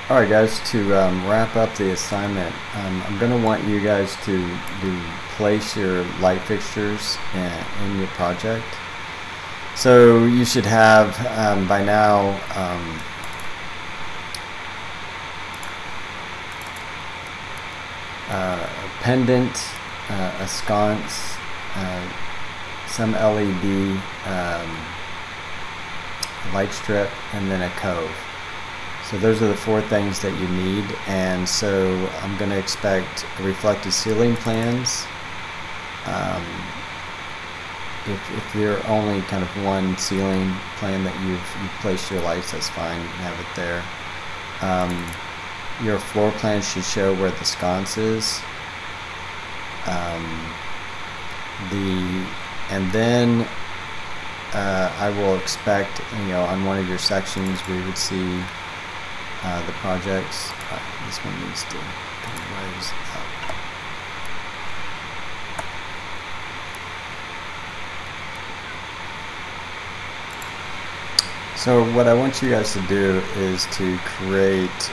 Alright guys, to wrap up the assignment, I'm going to want you guys to place your light fixtures in your project. So you should have by now a pendant, a sconce, some LED light strip, and then a cove. So those are the four things that you need, and so I'm going to expect reflective ceiling plans. If there are only kind of one ceiling plan that you've placed your lights, that's fine, you can have it there. Your floor plan should show where the sconce is. And then I will expect, on one of your sections we would see the projects. This one needs to rise up. So what I want you guys to do is to create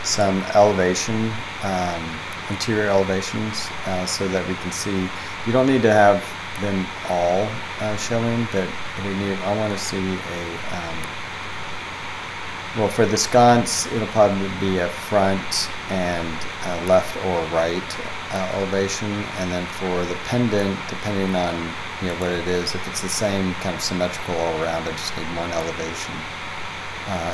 some elevation, interior elevations, so that we can see. You don't need to have them all showing, but I want to see well, for the sconce, it'll probably be a front and a left or right elevation, and then for the pendant, depending on what it is, if it's the same kind of symmetrical all around, I just need one elevation.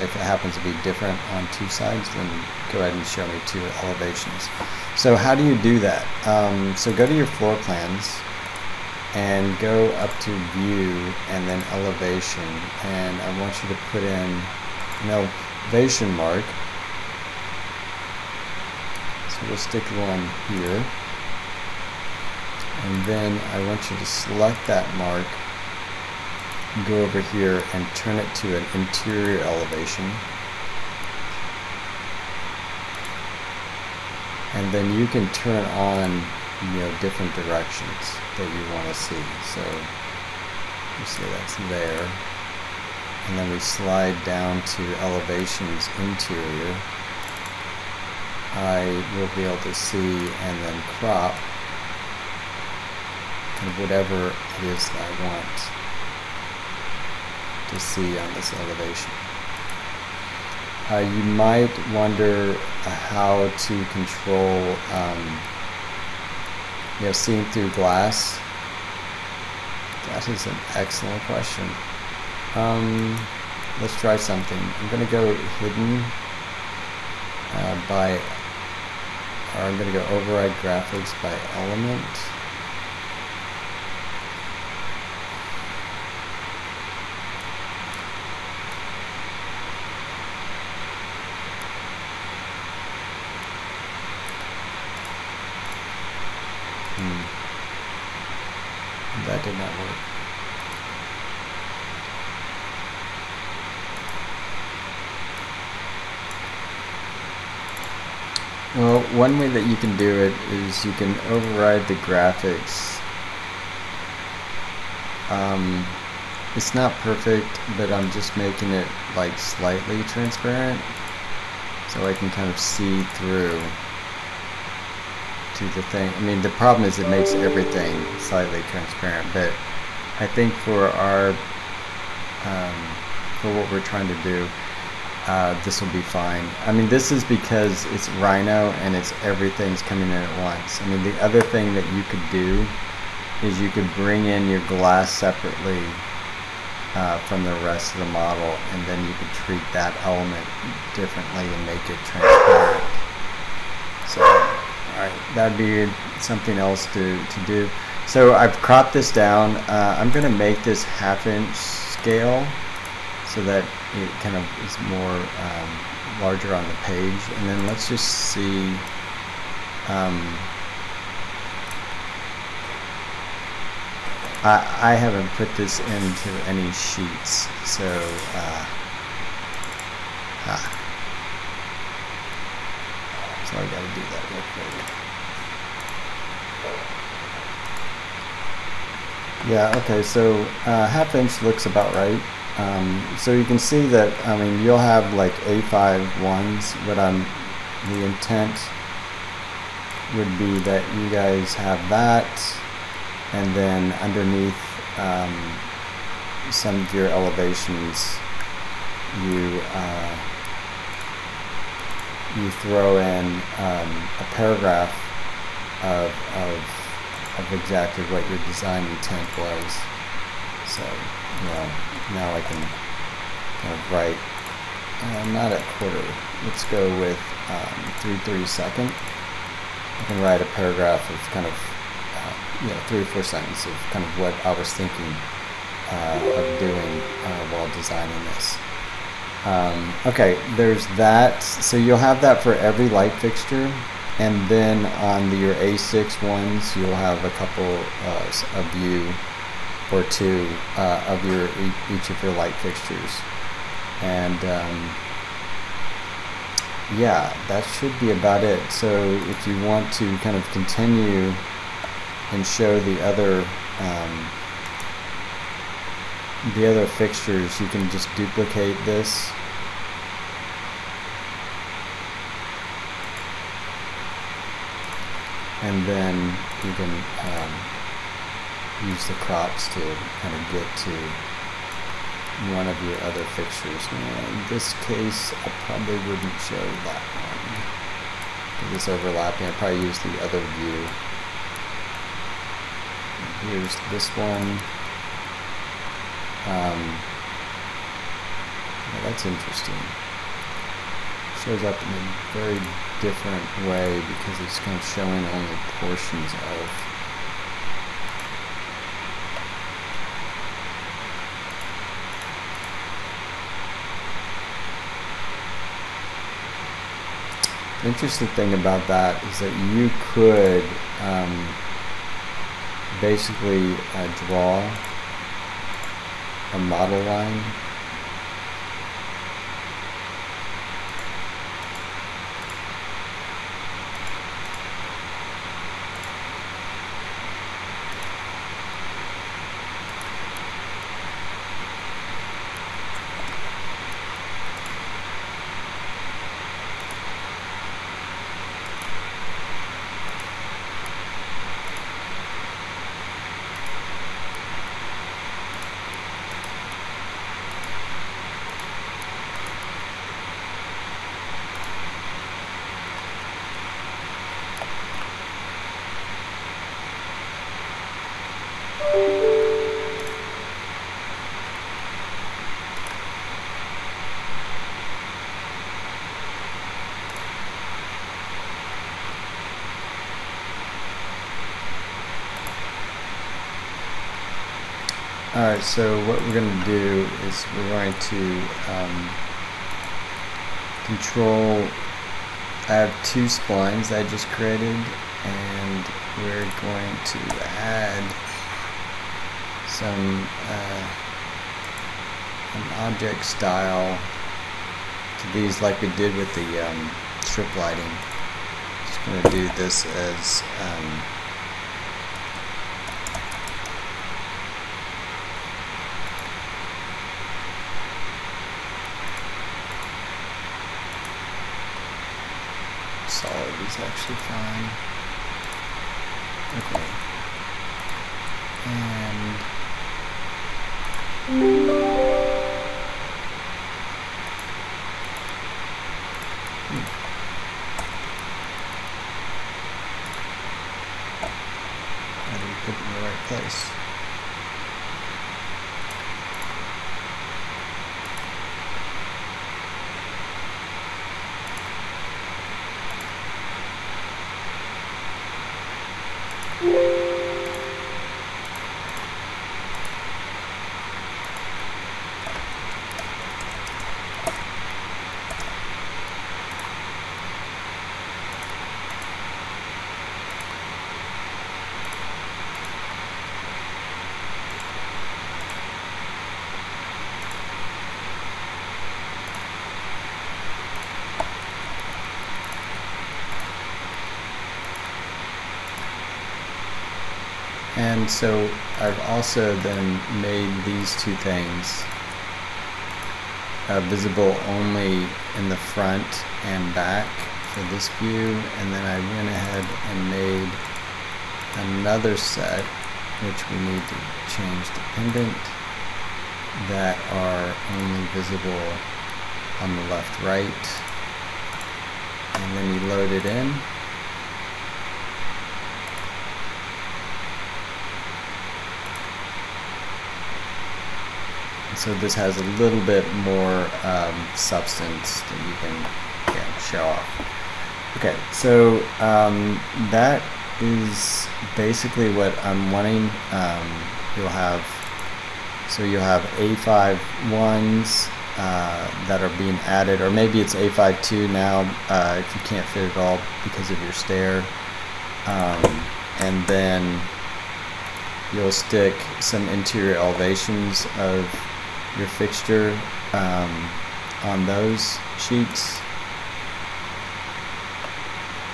If it happens to be different on two sides, then go ahead and show me two elevations. So how do you do that? So go to your floor plans and go up to view and then elevation, and I want you to put in an elevation mark. So we'll stick one here, and then I want you to select that mark, go over here and turn it to an interior elevation, and then you can turn on different directions that you want to see. So you see that's there, and then we slide down to elevations interior. I will be able to see and then crop kind of whatever it is that I want to see on this elevation. You might wonder how to control seeing through glass. That is an excellent question. Let's try something. I'm going to go hidden I'm going to go override graphics by element. That did not work. Well, one way that you can do it is you can override the graphics. It's not perfect, but I'm just making it like slightly transparent, so I can kind of see through to the thing. I mean, the problem is it makes everything slightly transparent, but I think for our for what we're trying to do, this will be fine. I mean, this is because it's Rhino and everything's coming in at once. I mean, the other thing that you could do is you could bring in your glass separately from the rest of the model, and then you could treat that element differently and make it transparent. So, alright, that'd be something else to do. So I've cropped this down. I'm going to make this 1/2" scale so that it kind of is more larger on the page. And then let's just see. I haven't put this into any sheets, so so I gotta do that real quick. Yeah, okay, so 1/2" looks about right. So you can see that, I mean, you'll have like A5 ones, but the intent would be that you guys have that, and then underneath some of your elevations, you throw in a paragraph of exactly what your design intent was. So, you know, now I can kind of write, not at quarter, let's go with 3/32. I can write a paragraph of kind of, 3 or 4 sentences of kind of what I was thinking of doing while designing this. Okay, there's that. So you'll have that for every light fixture, and then on your A6 ones, you'll have a couple a view or two of each of your light fixtures, and yeah, that should be about it. So if you want to kind of continue and show the other fixtures, you can just duplicate this. And then you can use the crops to kind of get to one of your other fixtures. Now, in this case, I probably wouldn't show that one because it's overlapping. I'd probably use the other view. Here's this one. Well, that's interesting. Shows up in a very different way because it's kind of showing only portions of. The interesting thing about that is that you could basically draw a model line . Alright, so what we're going to do is we're going to control, I have 2 splines that I just created, and we're going to add some an object style to these like we did with the strip lighting. Just going to do this as solid is actually fine. Okay. And I didn't put it in the right place. And so I've also then made these 2 things visible only in the front and back for this view, and then I went ahead and made another set, which we need to change dependent, that are only visible on the left, right, and then you load it in. So this has a little bit more substance that you can show off. Okay, so that is basically what I'm wanting. You'll have A5 ones that are being added, or maybe it's A52 now if you can't fit it all because of your stair, and then you'll stick some interior elevations of your fixture on those sheets,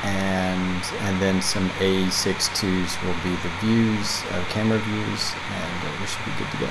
and then some A62s will be the views, camera views, and we should be good to go.